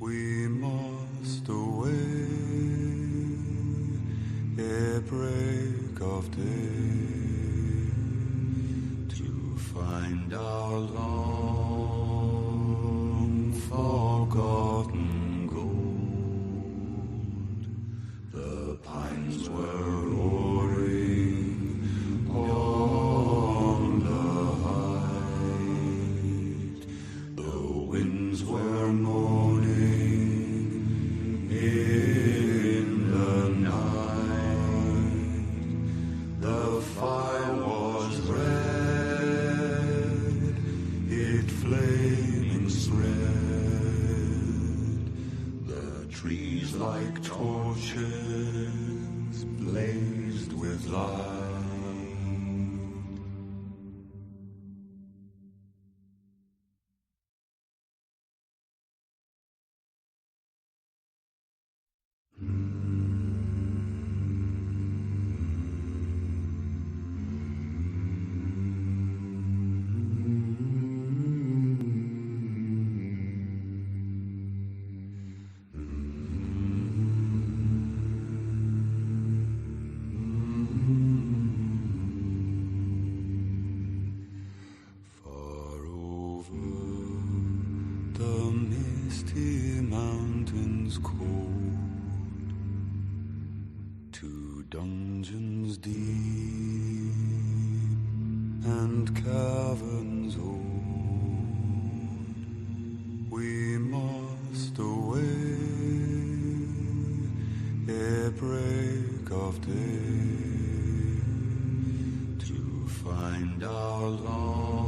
We must away ere break of day to find our long forgotten gold. The pines were roaring on the height, the winds were moaning in the night. The fire was red, it flaming spread. The trees like torches blazed with light. Far over the misty mountains cold, to dungeons deep and caverns old, we must away ere break of day to find our long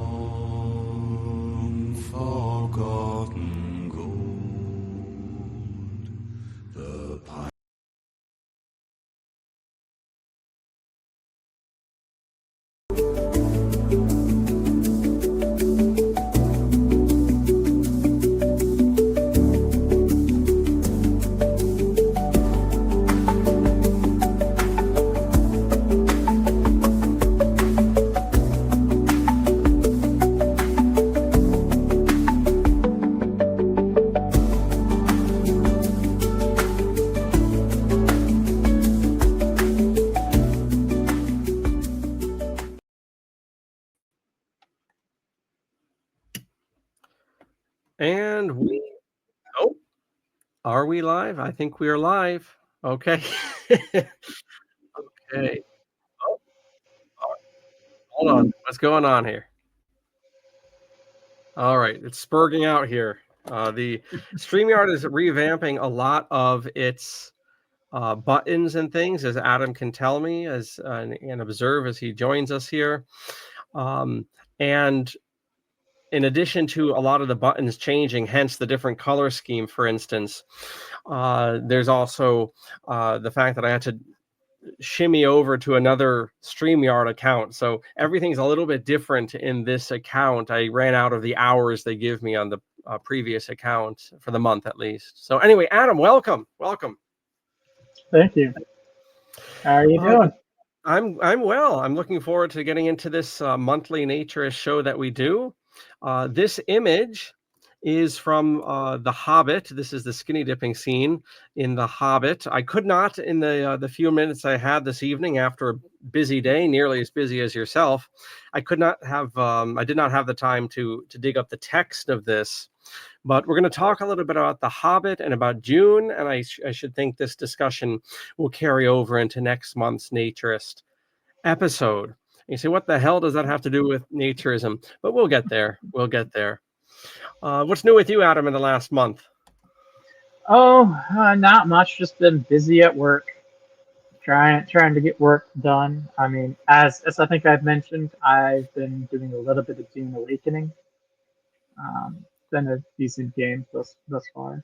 forgotten gold. The pine. And oh, are we live? I think we are live. Okay. Okay. Oh, hold on. What's going on here? All right. It's spurging out here. The StreamYard is revamping a lot of its buttons and things, as Adam can tell me and observe as he joins us here. And in addition to a lot of the buttons changing, hence the different color scheme, for instance, there's also the fact that I had to shimmy over to another StreamYard account. So everything's a little bit different in this account. I ran out of the hours they give me on the previous account for the month at least. So anyway, Adam, welcome. Thank you. How are you doing? I'm well. I'm looking forward to getting into this monthly Naturist show that we do. This image is from The Hobbit. This is the skinny dipping scene in The Hobbit. I could not, in the few minutes I had this evening after a busy day, nearly as busy as yourself, I did not have the time to dig up the text of this. But we're going to talk a little bit about The Hobbit and about Dune, and I should think this discussion will carry over into next month's Naturist episode. And you say, what the hell does that have to do with Naturism? But we'll get there. What's new with you, Adam, in the last month? Oh, not much. Just been busy at work, trying to get work done. I mean, as I think I've mentioned, I've been doing a little bit of Dune Awakening. Been a decent game thus far.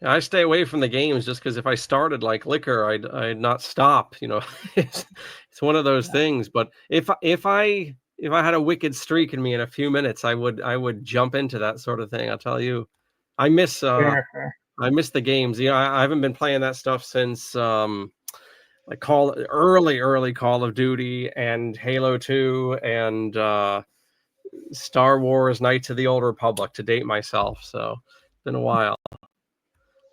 I stay away from the games just because if I started like liquor, I'd not stop. You know, it's one of those things. But if I had a wicked streak in me in a few minutes, I would jump into that sort of thing. I'll tell you, I miss Fair. I miss the games. You know, I haven't been playing that stuff since like early Call of Duty and Halo 2 and Star Wars Knights of the Old Republic, to date myself. So Been a while.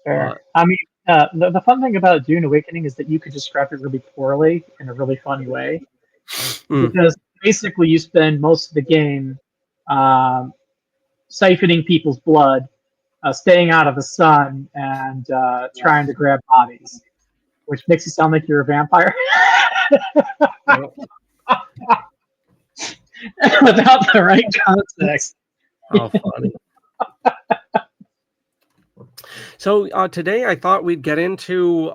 Fair. I mean, the fun thing about Dune Awakening is that you could describe it really poorly in a really funny way, because basically you spend most of the game um, siphoning people's blood, staying out of the sun, and trying to grab bodies, which makes it sound like you're a vampire. Without the right context. How funny. So today I thought we'd get into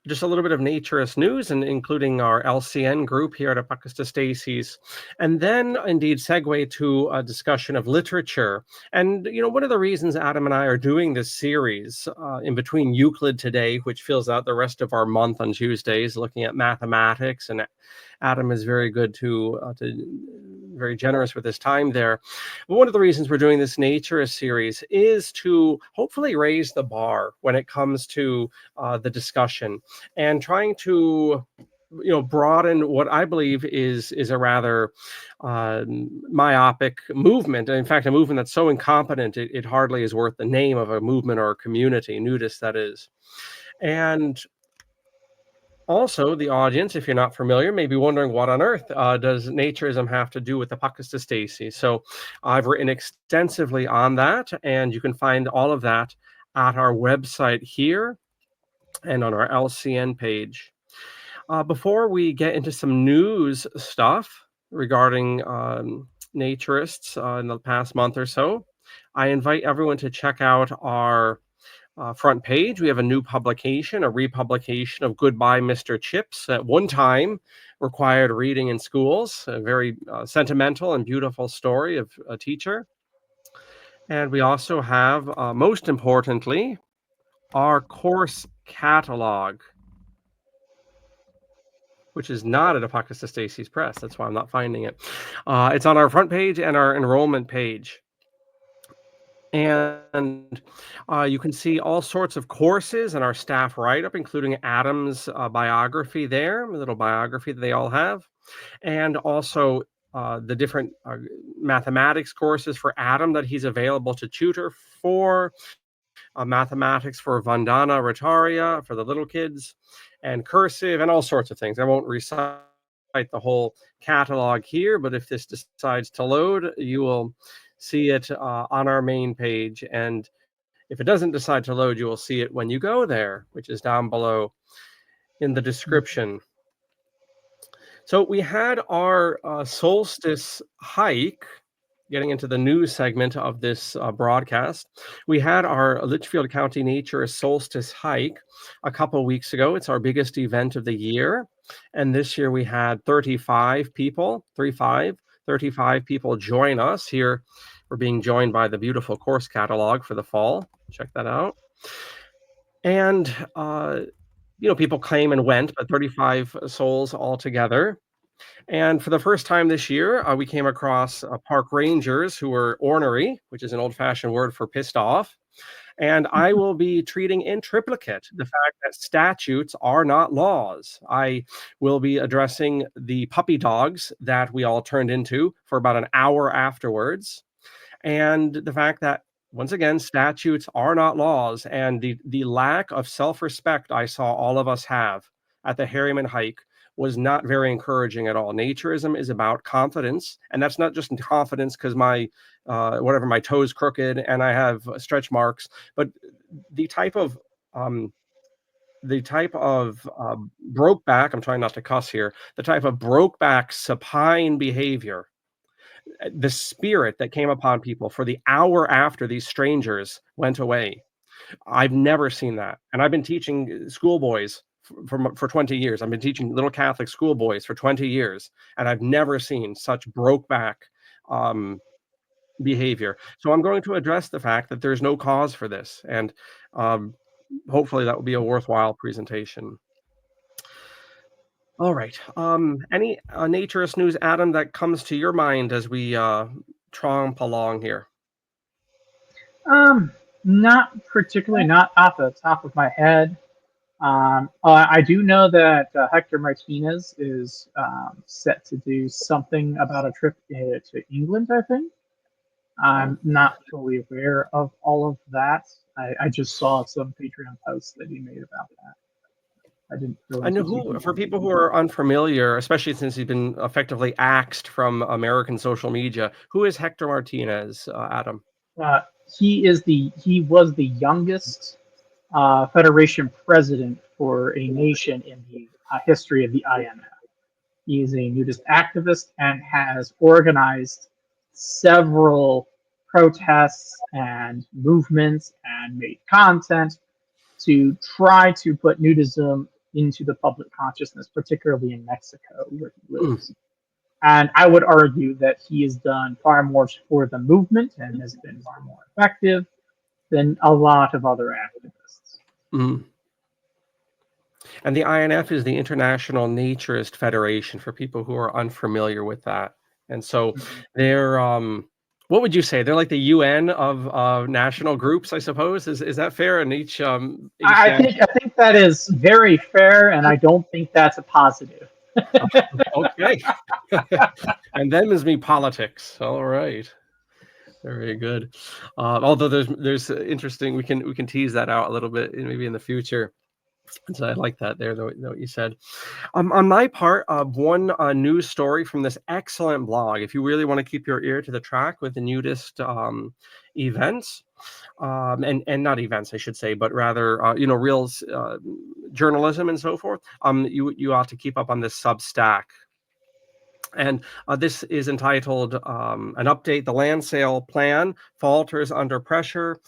just a little bit of naturist news, and including our LCN group here at Apocatastasis, and then indeed segue to a discussion of literature. And one of the reasons Adam and I are doing this series in between Euclid today, which fills out the rest of our month on Tuesdays, looking at mathematics, and Adam is very good to very generous with his time there. But one of the reasons we're doing this Naturist series is to hopefully raise the bar when it comes to the discussion, and trying to broaden what I believe is a rather myopic movement. In fact, a movement that's so incompetent it hardly is worth the name of a movement or a community, nudist that is. And also, the audience, if you're not familiar, may be wondering, what on earth does naturism have to do with apocatastasis? So I've written extensively on that, and you can find all of that at our website here and on our LCN page. Before we get into some news stuff regarding naturists in the past month or so, I invite everyone to check out our front page. We have a new publication, a republication of Goodbye, Mr. Chips. At one time required reading in schools, a very sentimental and beautiful story of a teacher. And we also have, most importantly, our course catalog, which is not at Apocatastasis Press. That's why I'm not finding it. It's on our front page and our enrollment page. And you can see all sorts of courses in our staff write-up, including Adam's biography there, a little biography that they all have, and also the different mathematics courses for Adam that he's available to tutor for, mathematics for Vandana Rataria for the little kids, and cursive, and all sorts of things. I won't recite the whole catalog here, but if this decides to load, you will see it on our main page. And if it doesn't decide to load, you will see it when you go there, which is down below in the description. So we had our solstice hike, getting into the news segment of this broadcast. We had our Litchfield County Naturist solstice hike a couple weeks ago. It's our biggest event of the year. And this year we had 35 people, 35 people join us here. We're being joined by the beautiful course catalog for the fall. Check that out. And, people came and went, but 35 souls altogether. And for the first time this year, we came across park rangers who were ornery, which is an old-fashioned word for pissed off. And I will be treating in triplicate the fact that statutes are not laws. I will be addressing the puppy dogs that we all turned into for about an hour afterwards, and the fact that, once again, statutes are not laws, and the lack of self-respect I saw all of us have at the Harriman hike was not very encouraging at all. Naturism is about confidence, and that's not just confidence because my toe's crooked and I have stretch marks, but the type of broke back, I'm trying not to cuss here, the type of broke back supine behavior, the spirit that came upon people for the hour after these strangers went away. I've never seen that. And I've been teaching schoolboys for 20 years. I've been teaching little Catholic schoolboys for 20 years, and I've never seen such broke back behavior. So I'm going to address the fact that there's no cause for this, and hopefully that will be a worthwhile presentation. All right. Any naturist news, Adam, that comes to your mind as we tromp along here? Not particularly, not off the top of my head. I do know that Hector Martinez is set to do something about a trip to England, I think. I'm not fully aware of all of that. I just saw some Patreon posts that he made about that. I didn't go I know into too who, deep for on people it. who are unfamiliar, especially since he's been effectively axed from American social media, who is Hector Martinez, Adam? Uh, he was the youngest Federation president for a nation in the history of the IMF. He is a nudist activist and has organized several protests and movements and made content to try to put nudism into the public consciousness, particularly in Mexico, where he Mm. lives. And I would argue that he has done far more for the movement and has been far more effective than a lot of other activists. Mm. And the INF is the International Naturist Federation for people who are unfamiliar with that. And so they're what would you say? They're like the UN of national groups, I suppose. Is that fair? And each I think that is very fair, and I don't think that's a positive. okay. And them is me politics. All right. Very good. Although there's interesting, we can tease that out a little bit maybe in the future. So I like that there, though, what you said. On my part, one news story from this excellent blog. If you really want to keep your ear to the track with the nudist events, and not events, I should say, but rather real journalism and so forth, you ought to keep up on this Substack. And this is entitled an update: the land sale plan falters under pressure.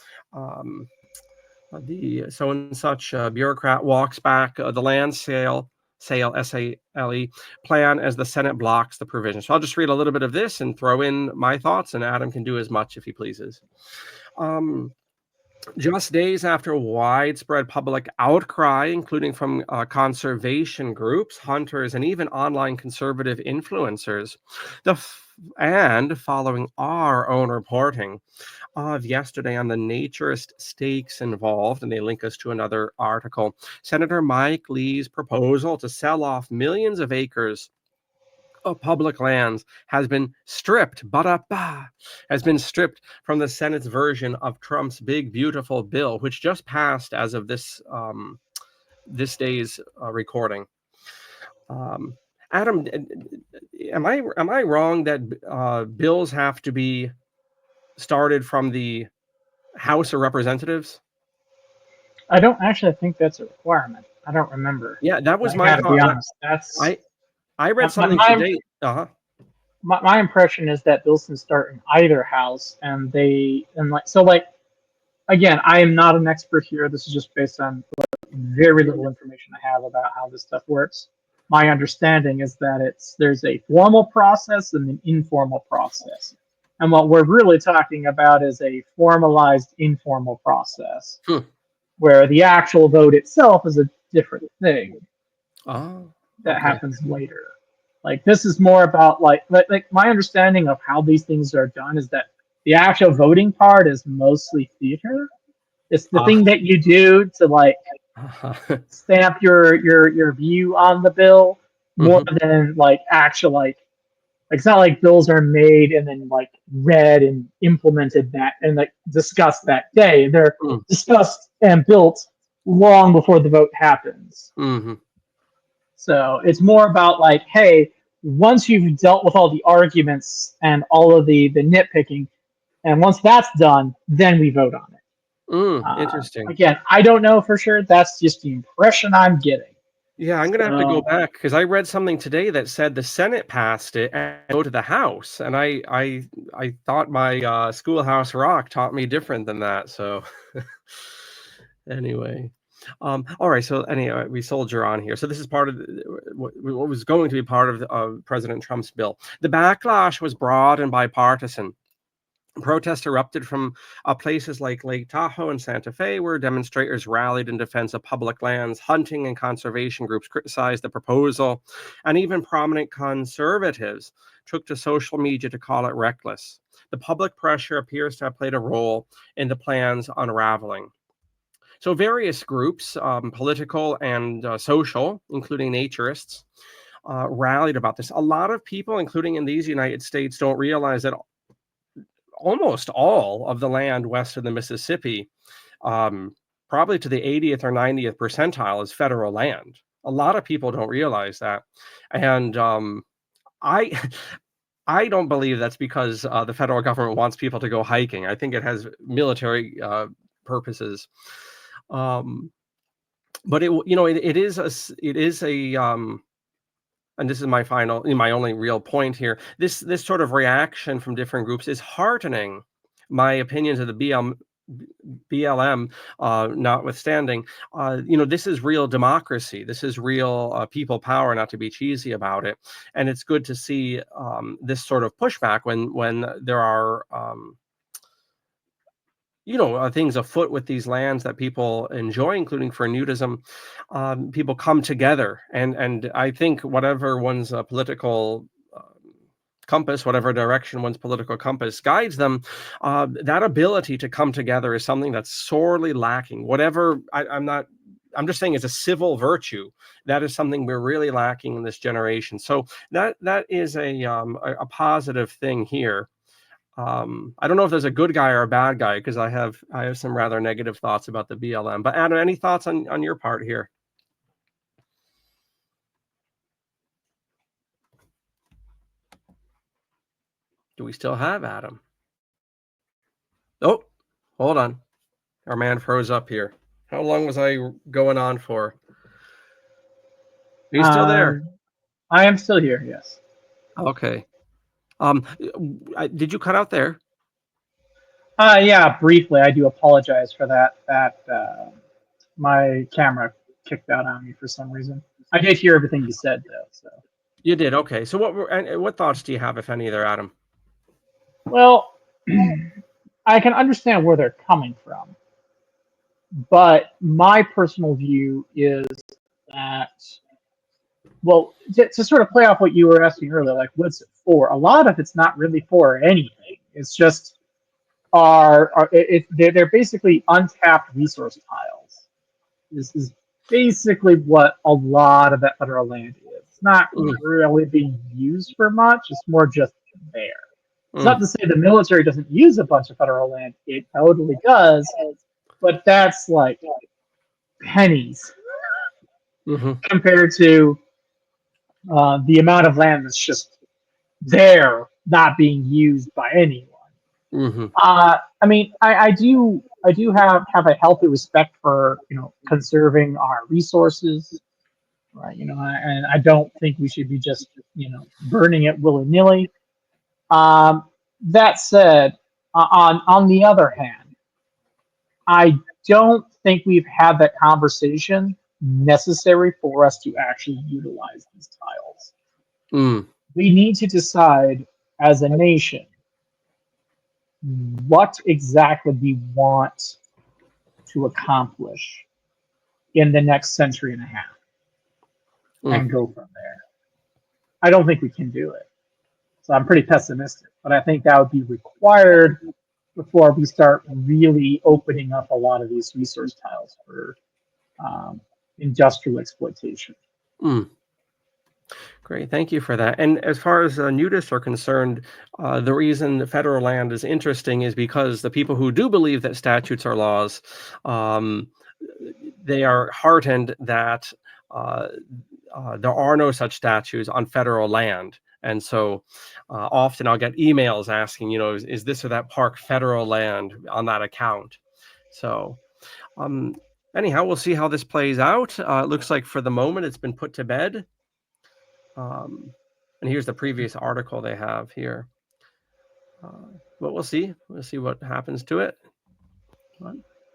The so and such bureaucrat walks back the land sale SALE plan as the Senate blocks the provision. So I'll just read a little bit of this and throw in my thoughts, and Adam can do as much if he pleases. Just days after widespread public outcry, including from conservation groups, hunters, and even online conservative influencers, and following our own reporting of yesterday on the naturist stakes involved, and they link us to another article, Senator Mike Lee's proposal to sell off millions of acres of public lands has been stripped, has been stripped from the Senate's version of Trump's big, beautiful bill, which just passed as of this day's recording. Adam, am I wrong that bills have to be started from the House of Representatives? I don't actually think that's a requirement. I don't remember. Yeah, that was I my gotta be thought. honest. That's I read something my, today. my impression is that bills can start in either house, and again, I am not an expert here. This is just based on very little information I have about how this stuff works. My understanding is that there's a formal process and an informal process. And what we're really talking about is a formalized informal process where the actual vote itself is a different thing that happens later. Like this is more about like my understanding of how these things are done is that the actual voting part is mostly theater. It's the thing that you do to like stamp your view on the bill more than like actual like it's not like bills are made and then like read and implemented that and like discussed that day. They're discussed and built long before the vote happens. So it's more about like, hey, once you've dealt with all the arguments and all of the nitpicking, and once that's done, then we vote on it. Interesting. Again, I don't know for sure. That's just the impression I'm getting. Yeah, I'm going to have to go back because I read something today that said the Senate passed it and go to the House, and I thought my Schoolhouse Rock taught me different than that. So anyway, all right. So anyway, we soldier on here. So this is part of what was going to be part of President Trump's bill. The backlash was broad and bipartisan. Protests erupted from places like Lake Tahoe and Santa Fe, where demonstrators rallied in defense of public lands. Hunting and conservation groups criticized the proposal, and even prominent conservatives took to social media to call it reckless. The public pressure appears to have played a role in the plan's unraveling. So various groups, political and social, including naturists, rallied about this. A lot of people, including in these United States, don't realize that almost all of the land west of the Mississippi, probably to the 80th or 90th percentile, is federal land. A lot of people don't realize that, and I I don't believe that's because the federal government wants people to go hiking. I think it has military purposes. But it is a and this is my only real point here. This sort of reaction from different groups is heartening. My opinions of the BLM notwithstanding, this is real democracy. This is real people power, not to be cheesy about it. And it's good to see this sort of pushback when there are things afoot with these lands that people enjoy, including for nudism. People come together, and I think whatever one's political compass, whatever direction one's political compass guides them, that ability to come together is something that's sorely lacking. I'm just saying, it's a civil virtue. That is something we're really lacking in this generation. So that is a positive thing here. I don't know if there's a good guy or a bad guy, because I have some rather negative thoughts about the BLM. But Adam, any thoughts on your part here? Do we still have Adam? Oh, hold on. Our man froze up here. How long was I going on for? Are you still there? I am still here, yes. Okay. Did you cut out there? Yeah, briefly. I do apologize for that. My camera kicked out on me for some reason. I did hear everything you said, though. So you did. Okay. So what thoughts do you have, if any, there, Adam? Well, I can understand where they're coming from, but my personal view is that, well, to sort of play off what you were asking earlier, like, what's it for? A lot of it's not really for anything. It's just they're basically untapped resource tiles. This is basically what a lot of that federal land is. It's not really being used for much. It's more just there. It's not to say the military doesn't use a bunch of federal land. It totally does, but that's like pennies compared to the amount of land that's just there, not being used by anyone. I mean, I do have a healthy respect for conserving our resources, right? And I don't think we should be just burning it willy nilly. That said, on the other hand, I don't think we've had that conversation necessary for us to actually utilize these tiles. We need to decide as a nation what exactly we want to accomplish in the next century and a half and go from there. I don't think we can do it. So I'm pretty pessimistic, but I think that would be required before we start really opening up a lot of these resource tiles for industrial exploitation. Great, thank you for that. And as far as nudists are concerned, the reason federal land is interesting is because the people who do believe that statutes are laws, they are heartened that there are no such statutes on federal land. And so often I'll get emails asking, is this or that park federal land on that account? So anyhow, we'll see how this plays out. It looks like for the moment it's been put to bed. And here's the previous article they have here. But we'll see. We'll see what happens to it.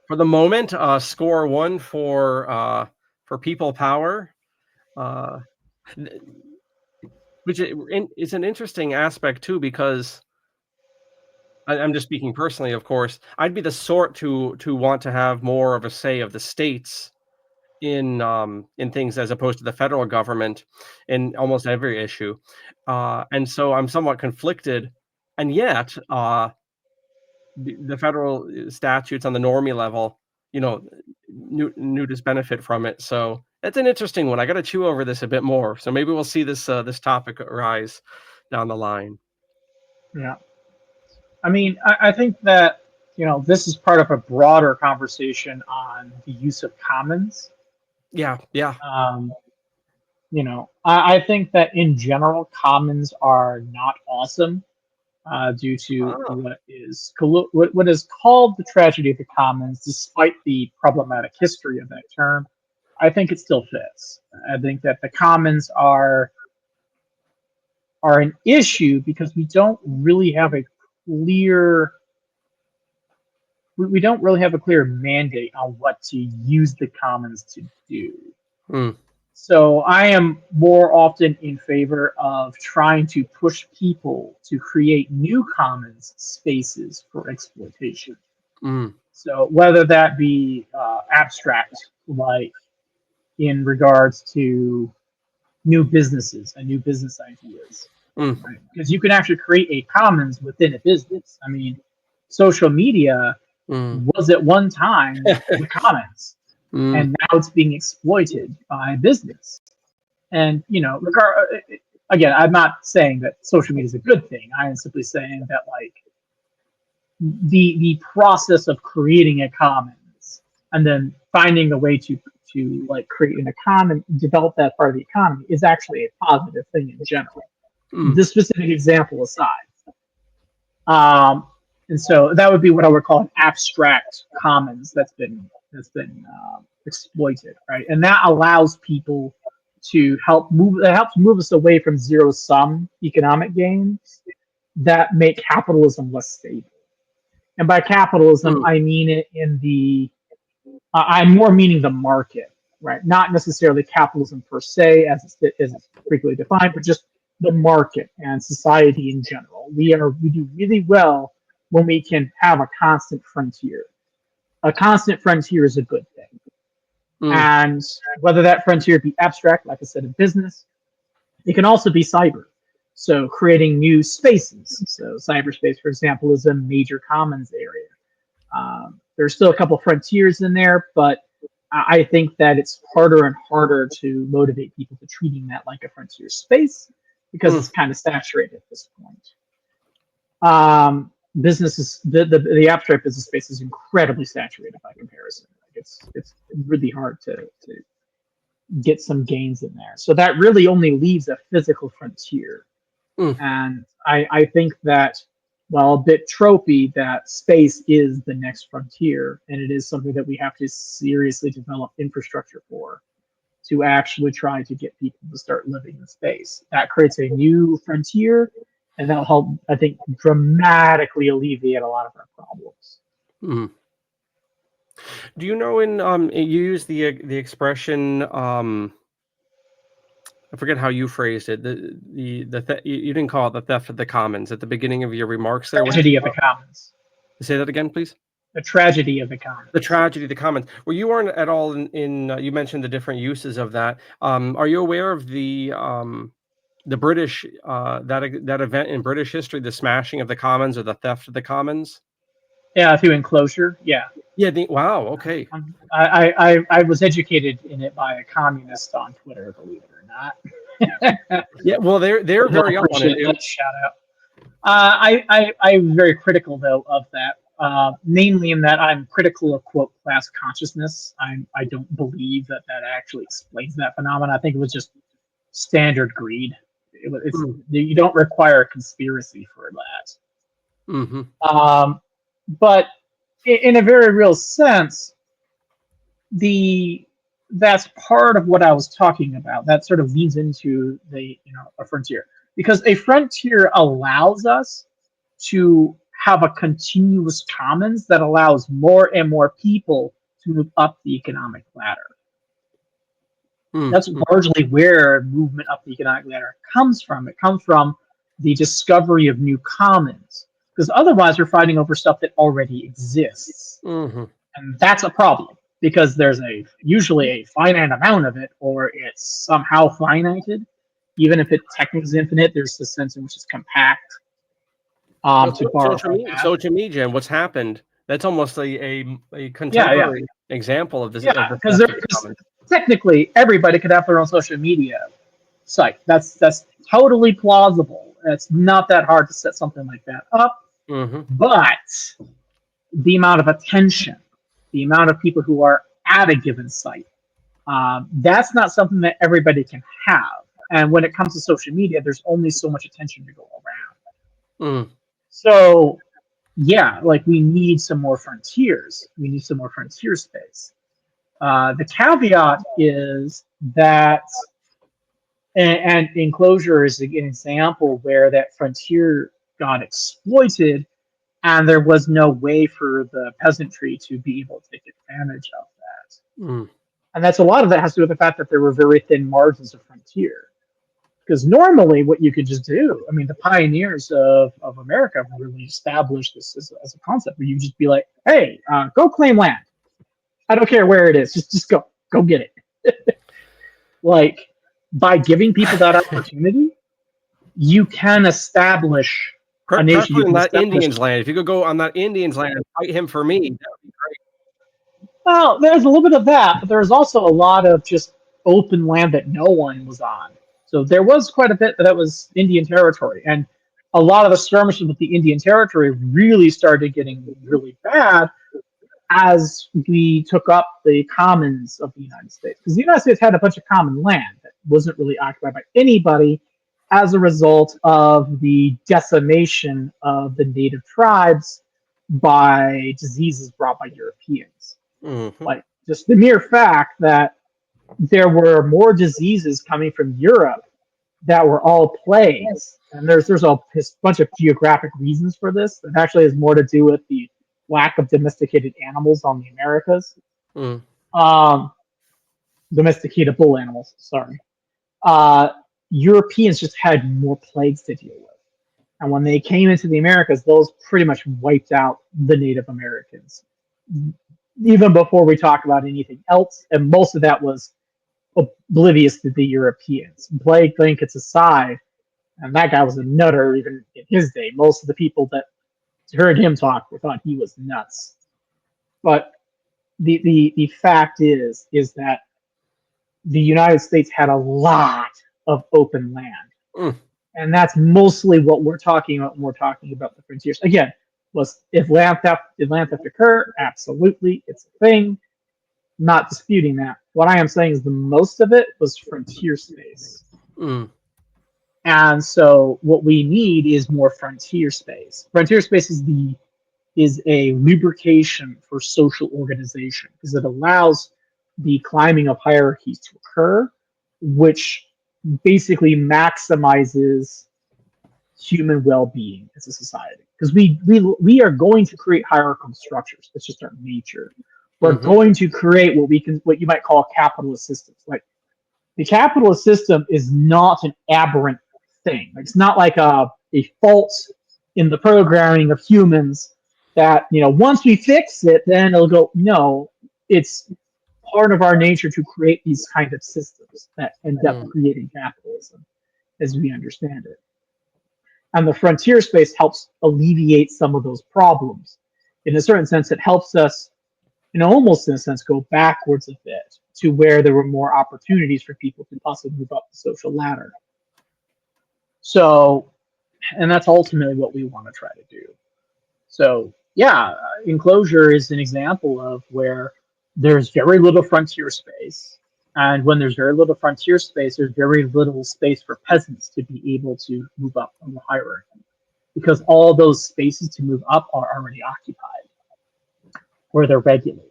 For the moment, score 1 for people power. Which is an interesting aspect too, because I'm just speaking personally, of course. I'd be the sort to want to have more of a say of the states in things as opposed to the federal government in almost every issue, and so I'm somewhat conflicted. And yet, the federal statutes on the normie level, nudists benefit from it. So that's an interesting one. I got to chew over this a bit more. So maybe we'll see this topic rise down the line. Yeah. I mean, I think that, this is part of a broader conversation on the use of commons. Yeah, yeah. Um, I think that in general, commons are not awesome due to Oh. what is called the tragedy of the commons, despite the problematic history of that term. I think it still fits. I think that the commons are an issue because we don't really have a clear mandate on what to use the commons to do. Mm. So I am more often in favor of trying to push people to create new commons spaces for exploitation. Mm. So whether that be abstract, like in regards to new businesses and new business ideas, Mm. right? Because you can actually create a commons within a business. I mean, social media Mm. was at one time the commons, Mm. and now it's being exploited by business. And again, I'm not saying that social media is a good thing. I am simply saying that like the process of creating a commons and then finding a way to like create an economy, develop that part of the economy is actually a positive thing in general. Mm. This specific example aside. And so that would be what I would call an abstract commons that's been exploited, right? And that allows people to helps move us away from zero sum economic gains that make capitalism less stable. And by capitalism, Mm. I mean it in the I'm more meaning the market, right? Not necessarily capitalism per se, as it's frequently defined, but just the market and society in general. We do really well when we can have a constant frontier. A constant frontier is a good thing, Mm. and whether that frontier be abstract, like I said, in business, it can also be cyber. So creating new spaces. So cyberspace, for example, is a major commons area. There's still a couple frontiers in there, but I think that it's harder and harder to motivate people to treating that like a frontier space because it's kind of saturated at this point. Businesses, the abstract business space is incredibly saturated by comparison. Like it's really hard to get some gains in there. So that really only leaves a physical frontier. Mm. And I think that, well, a bit tropey, that space is the next frontier, and it is something that we have to seriously develop infrastructure for to actually try to get people to start living in space. That creates a new frontier, and that'll help, I think, dramatically alleviate a lot of our problems. Mm. Do you know you use the expression I forget how you phrased it. You didn't call it the theft of the commons at the beginning of your remarks there. Tragedy of the commons. Say that again, please. The tragedy of the commons. The tragedy of the commons. Well, you weren't at all in you mentioned the different uses of that. Are you aware of the British that event in British history, the smashing of the commons or the theft of the commons? Yeah, through enclosure. Yeah. Yeah. Wow. Okay. I was educated in it by a communist on Twitter, believe it or not. Yeah. Well, they're very up on it. Shout out. I'm very critical though of that, namely in that I'm critical of quote class consciousness. I don't believe that actually explains that phenomenon. I think it was just standard greed. You don't require a conspiracy for that. Mm-hmm. But in a very real sense, that's part of what I was talking about. That sort of leads into a frontier, because a frontier allows us to have a continuous commons that allows more and more people to move up the economic ladder. That's largely where movement up the economic ladder comes from. It comes from the discovery of new commons, because otherwise we're fighting over stuff that already exists. Mm-hmm. And that's a problem, because there's usually a finite amount of it, or it's somehow finited. Even if it technically is infinite, there's the sense in which it's compact. So to me, Jen, what's happened? That's almost a contemporary example of this. Yeah, because technically everybody could have their own social media site. That's totally plausible. It's not that hard to set something like that up. Mm-hmm. But the amount of attention, the amount of people who are at a given site, that's not something that everybody can have. And when it comes to social media, there's only so much attention to go around. Mm. So, yeah, like we need some more frontiers. We need some more frontier space. The caveat is that, and enclosure is an example where that frontier got exploited, and there was no way for the peasantry to be able to take advantage of that. Mm. And that's a lot of that has to do with the fact that there were very thin margins of frontier. Because normally, what you could just do, I mean, the pioneers of America really established this as a concept where you just be like, hey, go claim land. I don't care where it is. Just go get it. Like, by giving people that opportunity, you can establish a nation. Preferably on that Indian's land. If you could go on that Indian's land and fight him for me, that would be great. Well, there's a little bit of that, but there's also a lot of just open land that no one was on. So there was quite a bit that was Indian territory, and a lot of the skirmishes with the Indian territory really started getting really bad as we took up the commons of the United States. Because the United States had a bunch of common land that wasn't really occupied by anybody as a result of the decimation of the native tribes by diseases brought by Europeans. Mm-hmm. Like, just the mere fact that there were more diseases coming from Europe that were all plagues, and there's a bunch of geographic reasons for this that actually has more to do with the lack of domesticated animals on the Americas. Mm. Domesticated bull animals, sorry. Europeans just had more plagues to deal with. And when they came into the Americas, those pretty much wiped out the Native Americans. Even before we talk about anything else, and most of that was oblivious to the Europeans. Plague blankets aside, and that guy was a nutter even in his day. Most of the people that heard him talk thought he was nuts. But the fact is that the United States had a lot of open land. Mm. And that's mostly what we're talking about when we're talking about the frontiers. Again, if land theft occur? Absolutely, it's a thing. Not disputing that. What I am saying is the most of it was frontier space. Mm. And so what we need is more frontier space. Frontier space is a lubrication for social organization because it allows the climbing of hierarchies to occur, which basically maximizes human well-being as a society. Because we are going to create hierarchical structures. It's just our nature. We're going to create what you might call capitalist systems. Like, the capitalist system is not an aberrant thing. It's not like a fault in the programming of humans that, once we fix it, then it'll go. No, it's part of our nature to create these kind of systems that end up creating capitalism as we understand it. And the frontier space helps alleviate some of those problems. In a certain sense, it helps us, almost in a sense, go backwards a bit to where there were more opportunities for people to possibly move up the social ladder. So, and that's ultimately what we want to try to do. So, yeah, enclosure is an example of where there's very little frontier space. And when there's very little frontier space, there's very little space for peasants to be able to move up on the hierarchy. Because all those spaces to move up are already occupied, where they're regulated.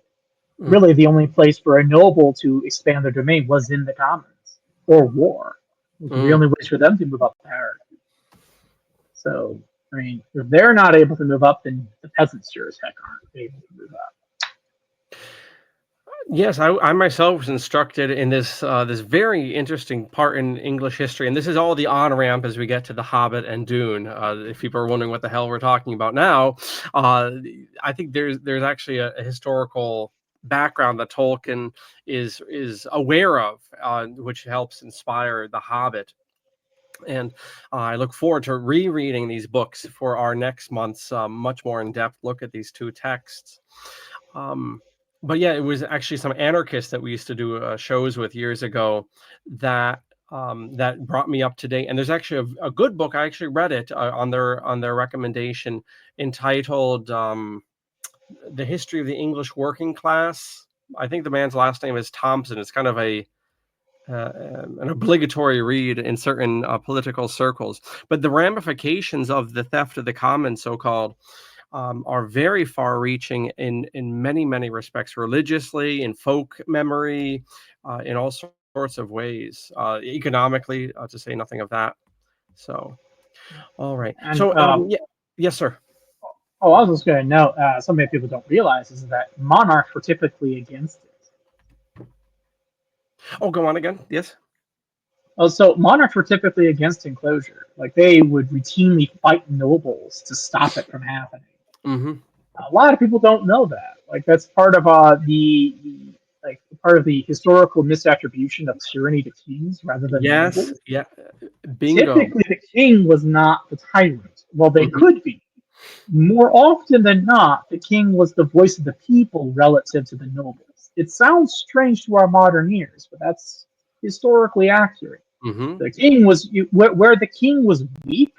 Really, the only place for a noble to expand their domain was in the commons or war. The only ways for them to move up the hierarchy. So, I mean, if they're not able to move up, then the peasants sure as heck aren't able to move up. Yes, I myself was instructed in this this very interesting part in English history, and this is all the on ramp as we get to the Hobbit and Dune. If people are wondering what the hell we're talking about now, I think there's actually a historical background that Tolkien is aware of, which helps inspire the Hobbit. And I look forward to rereading these books for our next month's much more in-depth look at these two texts. But yeah, it was actually some anarchists that we used to do shows with years ago that that brought me up to date. And there's actually a good book. I actually read it on their recommendation, entitled "The History of the English Working Class." I think the man's last name is Thompson. It's kind of an obligatory read in certain political circles. But the ramifications of the theft of the commons, so-called, are very far-reaching in many, many respects, religiously, in folk memory, in all sorts of ways, economically, to say nothing of that. So, all right. And So, yeah, yes, sir. I was just going to note, something that people don't realize is that monarchs were typically against it. Oh, go on again. Yes. Oh, so monarchs were typically against enclosure. Like, they would routinely fight nobles to stop it from happening. Mm-hmm. A lot of people don't know that. Like, that's part of part of the historical misattribution of tyranny to kings rather than Yes. nobles. Yeah. Bingo. Typically, the king was not the tyrant. Well, they Mhm. could be. More often than not, the king was the voice of the people relative to the nobles. It sounds strange to our modern ears, but that's historically accurate. Mm-hmm. The king was where the king was weak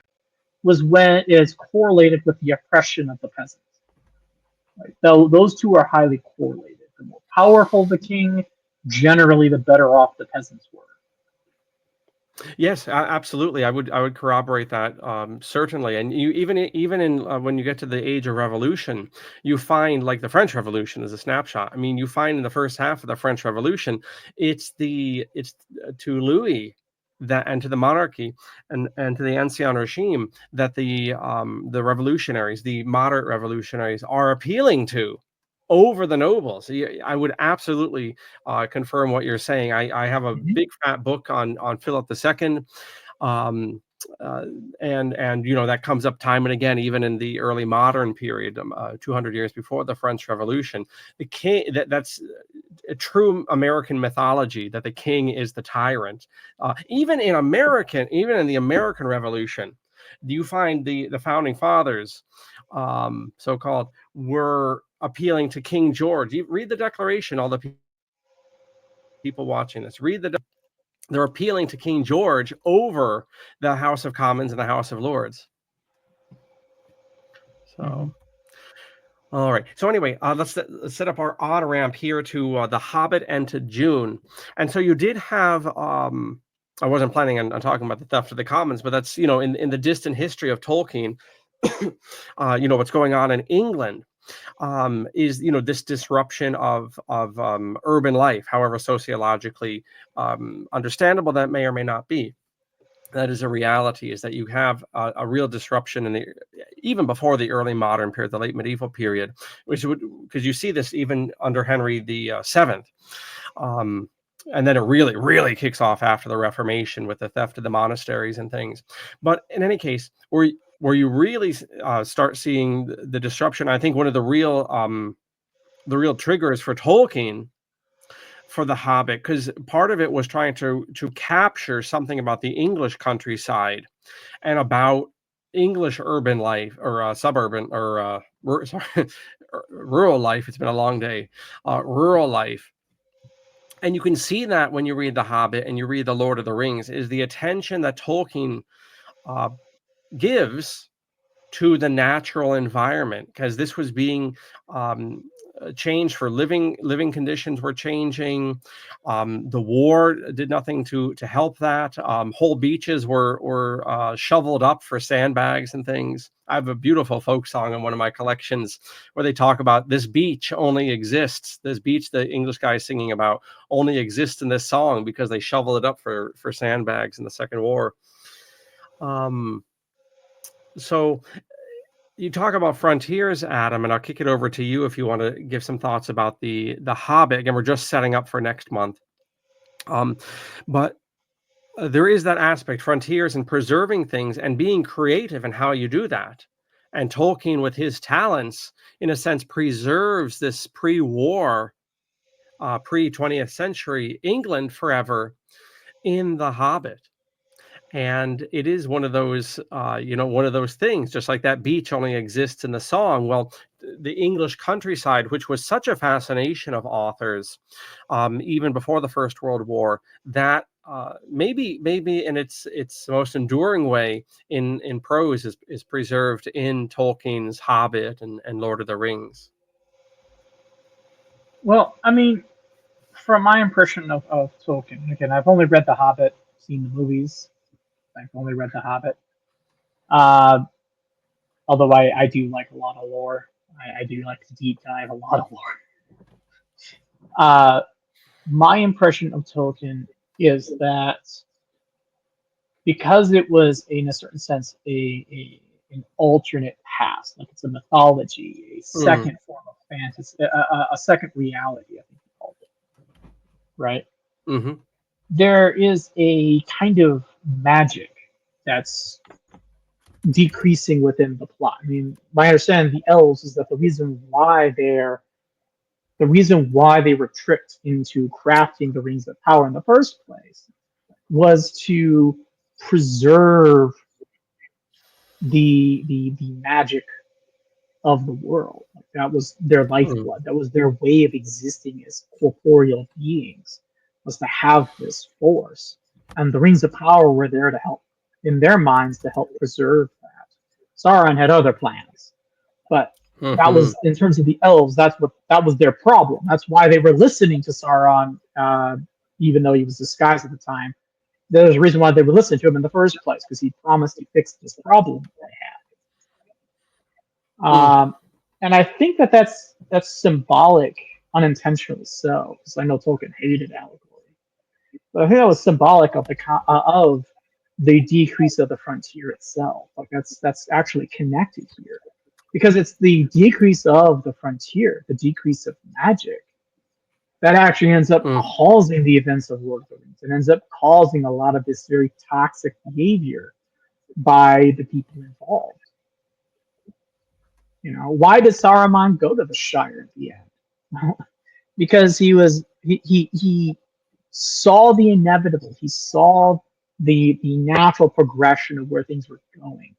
was when it is correlated with the oppression of the peasants. Right? Those two are highly correlated. The more powerful the king, generally, the better off the peasants were. Yes, absolutely. I would corroborate that, certainly. And you even in when you get to the age of revolution, you find, like, the French Revolution is a snapshot. I mean, you find in the first half of the French Revolution, it's to Louis that, and to the monarchy, and to the ancien regime, that the revolutionaries, the moderate revolutionaries, are appealing to over the nobles. I would absolutely confirm what you're saying. I have a Mhm. big fat book on Philip II, um, uh, and that comes up time and again, even in the early modern period, 200 years before the French Revolution. The king, that's a true American mythology, that the king is the tyrant. Even in the American Revolution, you find the founding fathers, so-called, were appealing to King George. You read the Declaration. All the people watching this, they're appealing to King George over the House of Commons and the House of Lords. So, Mhm. all right. So anyway, let's set up our on ramp here to the Hobbit and to Dune. And so you did have. I wasn't planning on talking about the theft of the commons, but that's, in the distant history of Tolkien. What's going on in England, is this disruption of urban life, however sociologically understandable that may or may not be. That is a reality, is that you have a real disruption even before the early modern period, the late medieval period, because you see this even under Henry the Seventh. And then it really, really kicks off after the Reformation with the theft of the monasteries and things. But in any case, where you really start seeing the disruption, I think one of the real triggers for Tolkien for The Hobbit, because part of it was trying to capture something about the English countryside and about English urban life, or suburban, or sorry, rural life. It's been a long day. Rural life. And you can see that when you read The Hobbit and you read The Lord of the Rings, is the attention that Tolkien uh, gives to the natural environment, because this was being changed. For living conditions were changing. The war did nothing to help that. Whole beaches were shoveled up for sandbags and things. I have a beautiful folk song in one of my collections where they talk about this beach only exists. This beach the English guy is singing about only exists in this song because they shoveled it up for sandbags in the Second War. So you talk about frontiers, Adam, and I'll kick it over to you if you want to give some thoughts about the Hobbit. Again, we're just setting up for next month, but there is that aspect, frontiers, and preserving things and being creative in how you do that. And Tolkien, with his talents, in a sense, preserves this pre-war, pre-20th century England forever in The Hobbit. And it is one of those, one of those things, just like that beach only exists in the song. Well, the English countryside, which was such a fascination of authors, even before the First World War, that maybe in its most enduring way in prose is preserved in Tolkien's Hobbit and Lord of the Rings. Well, I mean, from my impression of Tolkien, again, I've only read The Hobbit, seen the movies. I've only read The Hobbit. Uh, Although I do like a lot of lore. I do like to deep dive a lot of lore. My impression of Tolkien is that because it was, in a certain sense, an alternate past, like it's a mythology, a second form of fantasy, a second reality, I think he called it, right? Mm-hmm. There is a kind of magic that's decreasing within the plot. I mean, my understanding of the elves is that the reason why they were tricked into crafting the rings of power in the first place was to preserve the magic of the world. Like, that was their lifeblood. That was their way of existing as corporeal beings, was to have this force. And the rings of power were there to help, in their minds, to help preserve that. Sauron had other plans, but that was, in terms of the elves, that was their problem. That's why they were listening to Sauron, even though he was disguised at the time. There's a reason why they were listening to him in the first place, because he promised to fix this problem they had. And I think that's symbolic, unintentionally so, because I know Tolkien hated allegory. But I think that was symbolic of the decrease of the frontier itself. Like that's actually connected here, because it's the decrease of the frontier, the decrease of magic, that actually ends up causing the events of Lord of the Rings. It ends up causing a lot of this very toxic behavior by the people involved. You know, why did Saruman go to the Shire at the end? Because he saw the inevitable. He saw the natural progression of where things were going,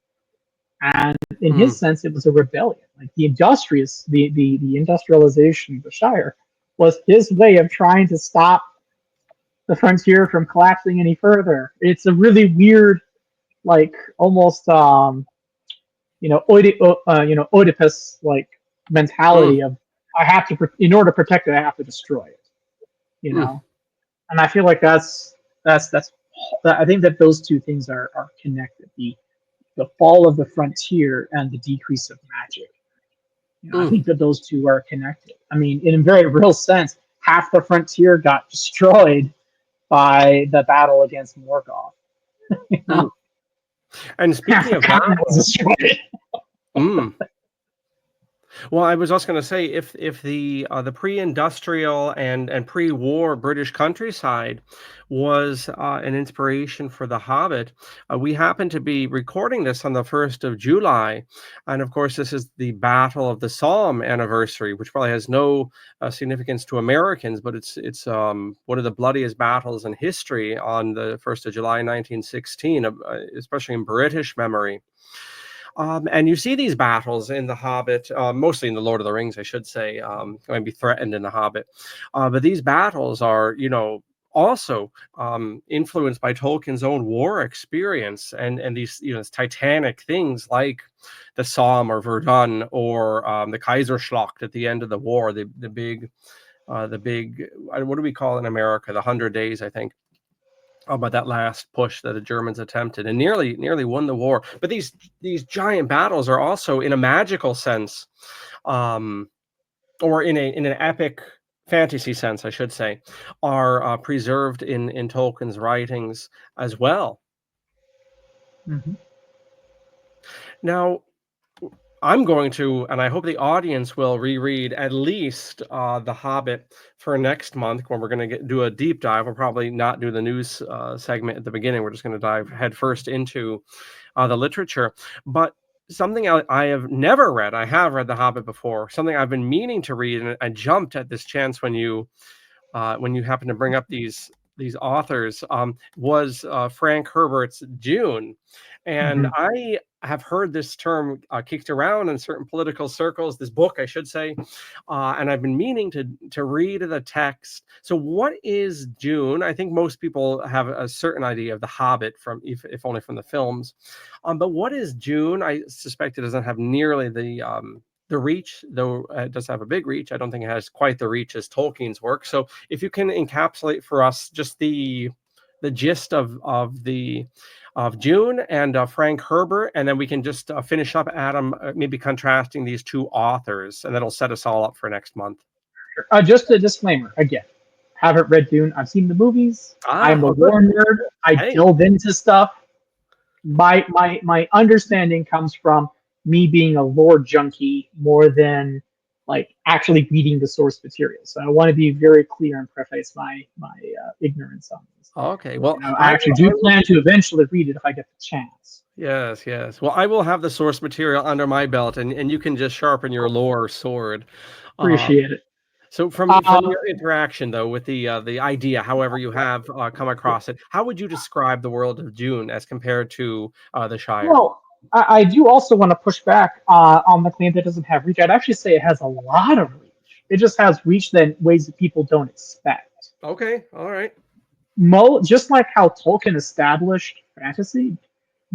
and in his sense, it was a rebellion. Like the industrialization of the Shire was his way of trying to stop the frontier from collapsing any further. It's a really weird, like almost Oedipus like mentality of, I have to, in order to protect it, I have to destroy it. You know, and I feel like that's I think that those two things are connected. The fall of the frontier and the decrease of magic. You know, I think that those two are connected. I mean, in a very real sense, half the frontier got destroyed by the battle against Morgoth. You know? And speaking of that, was destroyed. Well, I was also going to say, if the pre-industrial and pre-war British countryside was an inspiration for The Hobbit, we happen to be recording this on the 1st of July, and of course, this is the Battle of the Somme anniversary, which probably has no significance to Americans, but it's one of the bloodiest battles in history on the 1st of July, 1916, especially in British memory. And you see these battles in The Hobbit, mostly in The Lord of the Rings, I should say, going to be threatened in The Hobbit. But these battles are, also influenced by Tolkien's own war experience and these, these titanic things like the Somme or Verdun or the Kaiserschlacht at the end of the war, the big, what do we call it in America? The 100 Days, I think. About that last push that the Germans attempted and nearly won the war. But these giant battles are also, in a magical sense, or in an epic fantasy sense, I should say, are preserved in Tolkien's writings as well. Now, I'm going to, and I hope the audience will reread at least The Hobbit for next month, when we're going to do a deep dive. We'll probably not do the news segment at the beginning. We're just going to dive headfirst into the literature. But something I have never read, I have read The Hobbit before, something I've been meaning to read, and I jumped at this chance when you happen to bring up these authors, was Frank Herbert's Dune. And have heard this term kicked around in certain political circles, this book, I should say, and I've been meaning to read the text. So what is Dune? I think most people have a certain idea of The Hobbit, from if only from the films. But what is Dune? I suspect it doesn't have nearly the reach, though it does have a big reach. I don't think it has quite the reach as Tolkien's work. So if you can encapsulate for us just the gist of Dune and Frank Herbert, and then we can just finish up, Adam, maybe contrasting these two authors, and that'll set us all up for next month. Just a disclaimer again. Haven't read Dune. I've seen the movies. I'm a lore nerd. I delve into stuff. My understanding comes from me being a lore junkie more than like actually reading the source material. So I want to be very clear and preface my ignorance on this. Okay, well, I actually do plan to eventually read it if I get the chance. Yes. Well, I will have the source material under my belt, and you can just sharpen your lore sword. Appreciate it. So from your interaction, though, with the idea, however you have come across it, how would you describe the world of Dune as compared to the Shire? Well, I do also want to push back on the claim that it doesn't have reach. I'd actually say it has a lot of reach. It just has reach in ways that people don't expect. Okay, all right. Just like how Tolkien established fantasy,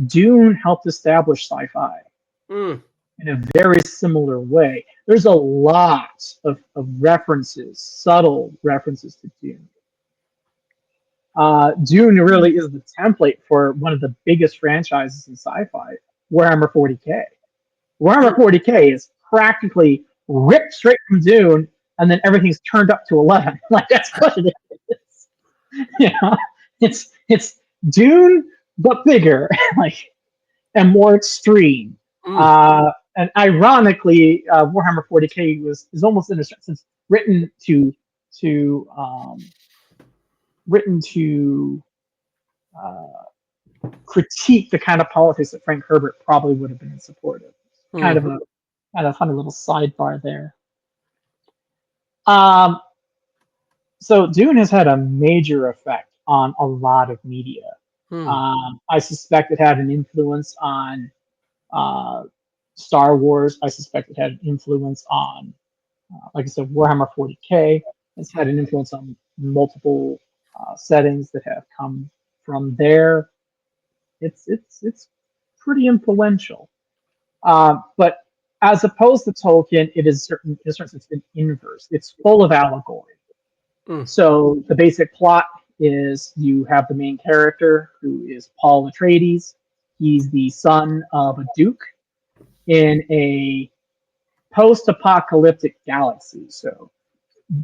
Dune helped establish sci-fi in a very similar way. There's a lot of references, subtle references to Dune. Dune really is the template for one of the biggest franchises in sci-fi, Warhammer 40k. Warhammer 40k is practically ripped straight from Dune, and then everything's turned up to 11. Like, that's what it is. It's Dune, but bigger, like, and more extreme. And ironically, Warhammer 40k is almost in a sense written to critique the kind of politics that Frank Herbert probably would have been in support of. Kind of a funny little sidebar there. So Dune has had a major effect on a lot of media. I suspect it had an influence on Star Wars. I suspect it had an influence on, like I said, Warhammer 40k. It's had an influence on multiple settings that have come from there. It's pretty influential. But as opposed to Tolkien, it is in a certain sense an inverse. It's full of allegory. So the basic plot is you have the main character, who is Paul Atreides. He's the son of a duke in a post-apocalyptic galaxy. So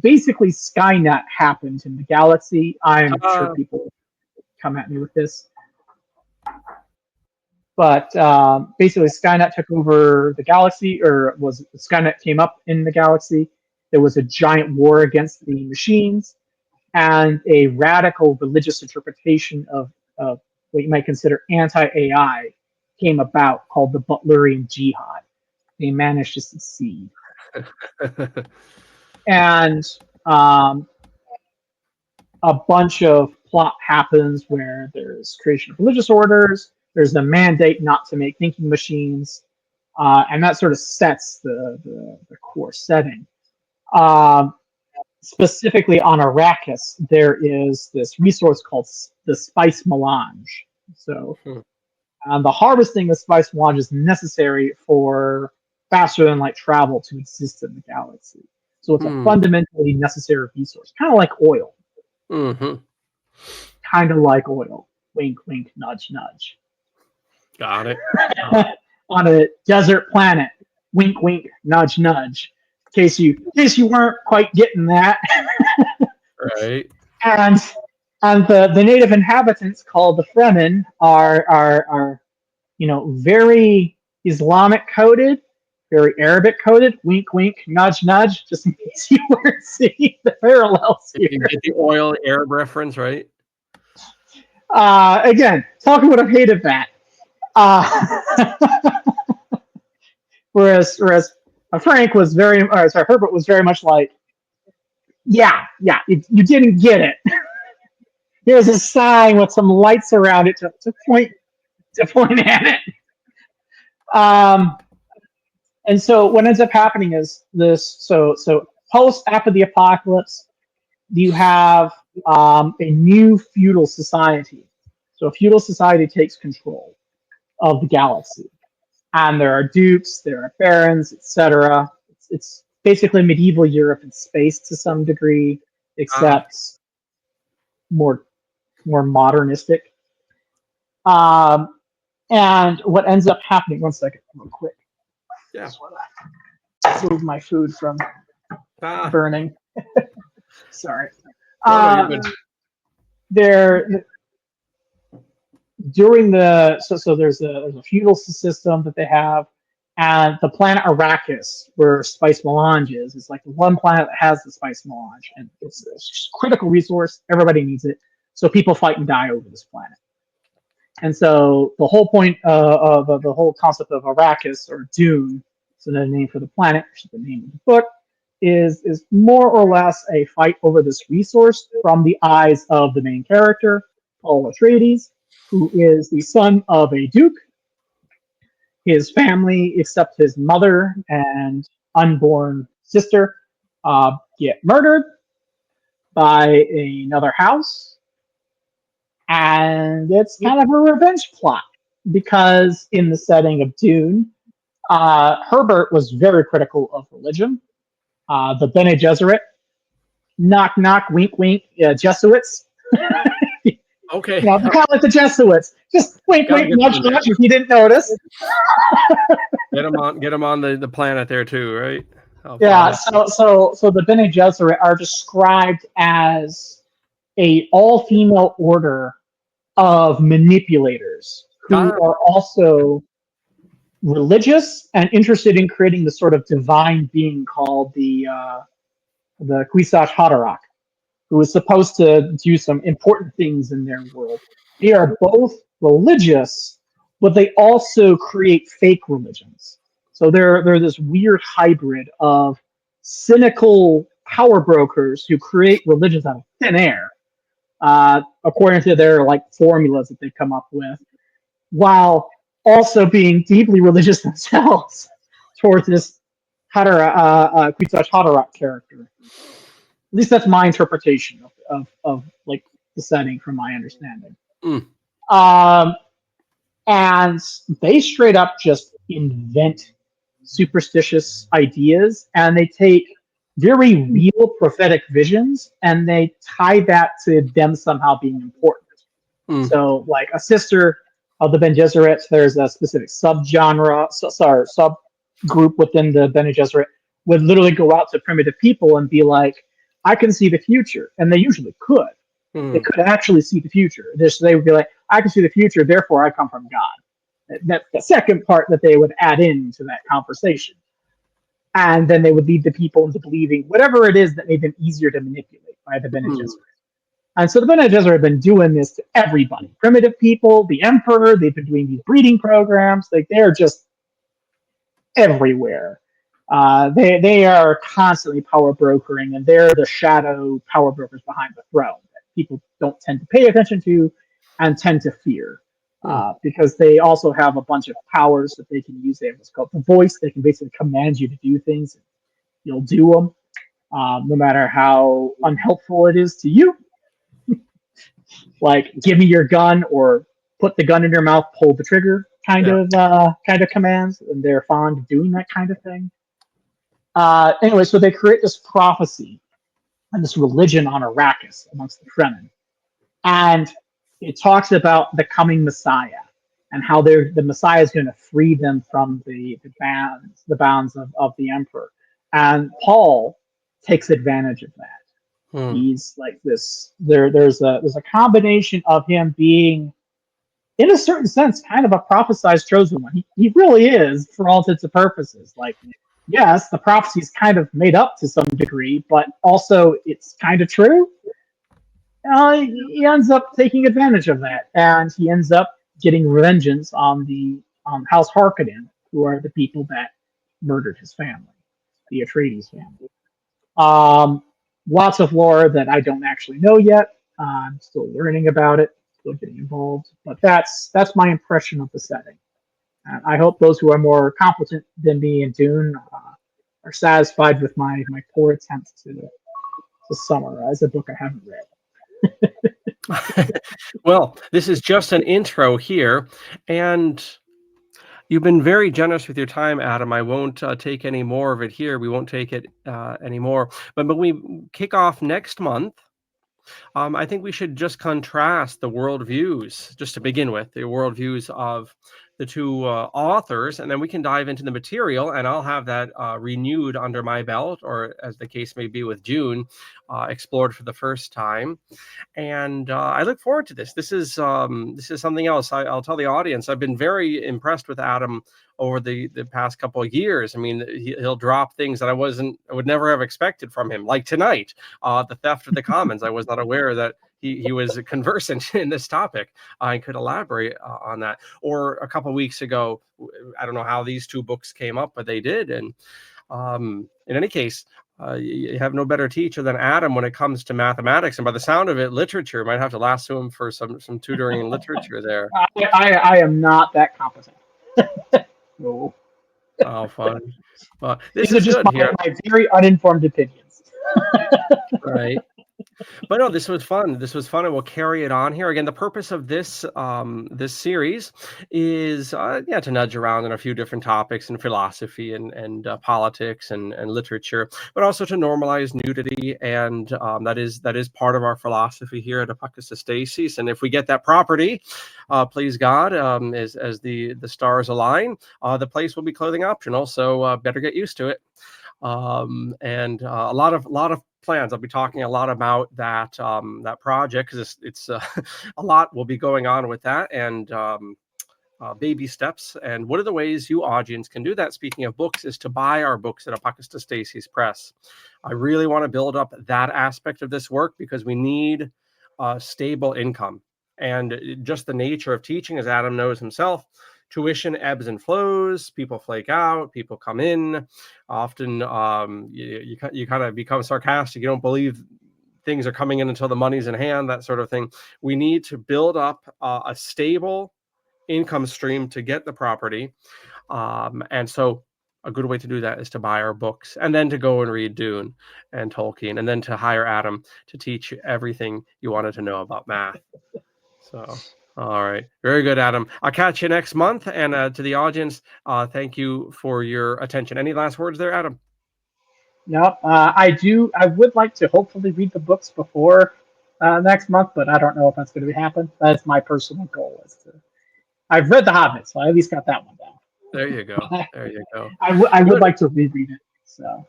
basically Skynet happened in the galaxy. I'm sure people come at me with this. But basically Skynet took over the galaxy, or Skynet came up in the galaxy. There was a giant war against the machines, and a radical religious interpretation of what you might consider anti-AI came about, called the Butlerian Jihad. They managed to succeed. And a bunch of plot happens where there's creation of religious orders, there's the mandate not to make thinking machines, and that sort of sets the core setting. Specifically on Arrakis, there is this resource called the spice melange. So the harvesting of spice melange is necessary for faster than light travel to exist in the galaxy. So it's a fundamentally necessary resource, kind of like oil. Kind of like oil. Wink, wink, nudge, nudge. Got it. On a desert planet. Wink, wink, nudge, nudge. In case you weren't quite getting that. Right. And the native inhabitants, called the Fremen, are very Islamic coded, very Arabic coded. Wink, wink, nudge, nudge. Just in case you weren't seeing the parallels here. You get the oil Arab reference, right? Again, talking about a hate of that. Whereas Herbert was very much like, yeah, you didn't get it. Here's a sign with some lights around it to point at it. And so what ends up happening is this. So post after the apocalypse, you have a new feudal society. So a feudal society takes control of the galaxy, and there are dukes, there are barons, etc. It's basically medieval Europe in space to some degree, Ah, except more modernistic. Um, and what ends up happening? One second, real quick. yeah. Just want to move my food from Ah, burning. Sorry. no, you're good. There during the so there's a feudal system that they have, and the planet Arrakis, where spice melange is like the one planet that has the spice melange, and it's a critical resource. Everybody needs it, so people fight and die over this planet. And so the whole point of the whole concept of Arrakis or Dune, so the name for the planet, which is the name of the book, is more or less a fight over this resource from the eyes of the main character, Paul Atreides, who is the son of a duke. His family, except his mother and unborn sister, get murdered by another house, and it's kind of a revenge plot because in the setting of Dune, Herbert was very critical of religion. The Bene Gesserit, knock knock, wink wink, Jesuits. Okay. They call it the Jesuits. Just wink Gotta wink, get nudge them in there. nudge if you didn't notice. Get them on the planet there too, right? Oh, Yeah, so the Bene Gesserit are described as a all-female order of manipulators who ah, are also religious and interested in creating the sort of divine being called the Kwisatz Haderach, who is supposed to do some important things in their world. They are both religious, but they also create fake religions. So they're this weird hybrid of cynical power brokers who create religions out of thin air, according to their like formulas that they come up with, while also being deeply religious themselves towards this Kwisatz Haderach character. At least that's my interpretation of like the setting from my understanding. mm, Um, and they straight up just invent superstitious ideas, and they take very real prophetic visions and they tie that to them somehow being important. mm. So, like a sister of the Bene Gesserits, there's a specific subgenre, subgroup within the Bene Gesserit would literally go out to primitive people and be like, "I can see the future," and they usually could. They Mm. could actually see the future. They would be like, "I can see the future, therefore I come from God." That's the second part that they would add into that conversation, and then they would lead the people into believing whatever it is that made them easier to manipulate by the Bene Mm. Gesserit. And so the Bene Gesserit have been doing this to everybody. Primitive people, the Emperor, they've been doing these breeding programs. Like they're just everywhere. They are constantly power brokering, and they're the shadow power brokers behind the throne that people don't tend to pay attention to and tend to fear. Mm. Because they also have a bunch of powers that they can use. They have what's called the voice. They can basically command you to do things. You'll do them, no matter how unhelpful it is to you. Like give me your gun or put the gun in your mouth, pull the trigger Yeah. kind of commands, and they're fond of doing that kind of thing. Anyway, so they create this prophecy and this religion on Arrakis amongst the Fremen, and it talks about the coming Messiah and how the Messiah is going to free them from the bounds of the Emperor, and Paul takes advantage of that. Mm. He's like this. There's a combination of him being, in a certain sense, kind of a prophesized chosen one. He really is, for all intents and purposes. Like, yes, the prophecy is kind of made up to some degree, but also it's kind of true. He ends up taking advantage of that, and he ends up getting vengeance on the House Harkonnen, who are the people that murdered his family, the Atreides family. Lots of lore that I don't actually know yet. I'm still learning about it, still getting involved. But that's my impression of the setting. I hope those who are more competent than me in Dune are satisfied with my poor attempts to summarize a book I haven't read. Well, this is just an intro here, and you've been very generous with your time, Adam. I won't take any more of it here. We won't take it anymore. But when we kick off next month, I think we should just contrast the worldviews, just to begin with, the worldviews of the two authors, and then we can dive into the material, and I'll have that renewed under my belt, or as the case may be with Dune, explored for the first time. And I look forward to this. This is something else. I'll tell the audience, I've been very impressed with Adam over the past couple of years. I mean, he'll drop things that I would never have expected from him, like tonight, the theft of the commons. I was not aware that he was conversant in this topic. I could elaborate on that. Or a couple of weeks ago, I don't know how these two books came up, but they did. And in any case, you have no better teacher than Adam when it comes to mathematics, and by the sound of it, literature. Might have to lasso him for some tutoring in literature there. I am not that competent. No. Oh, fun. Well, this These is are just good here. my very uninformed opinions. Right. But no, this was fun. This was fun, and we'll carry it on here. Again, the purpose of this this series is to nudge around in a few different topics in philosophy and politics and literature, but also to normalize nudity, and that is part of our philosophy here at Apocatastasis. And if we get that property, please God, as the stars align, the place will be clothing optional. So better get used to it. And a lot of plans. I'll be talking a lot about that that project, because it's a lot will be going on with that, and baby steps. And one of the ways you audience can do that, speaking of books, is to buy our books at Apocatastasis Press. I really want to build up that aspect of this work, because we need stable income, and just the nature of teaching, as Adam knows himself. Tuition ebbs and flows. People flake out. People come in. Often, you kind of become sarcastic. You don't believe things are coming in until the money's in hand. That sort of thing. We need to build up a stable income stream to get the property, and so a good way to do that is to buy our books, and then to go and read Dune and Tolkien, and then to hire Adam to teach you everything you wanted to know about math. So. All right. Very good, Adam. I'll catch you next month. And to the audience, thank you for your attention. Any last words there, Adam? No, I would like to hopefully read the books before next month, but I don't know if that's going to happen. That's my personal goal. I've read The Hobbit, so I at least got that one down. There you go. There you go. I would like to reread it. So.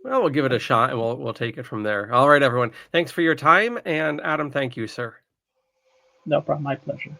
Well, we'll give it a shot, and we'll take it from there. All right, everyone. Thanks for your time. And Adam, thank you, sir. No problem. My pleasure.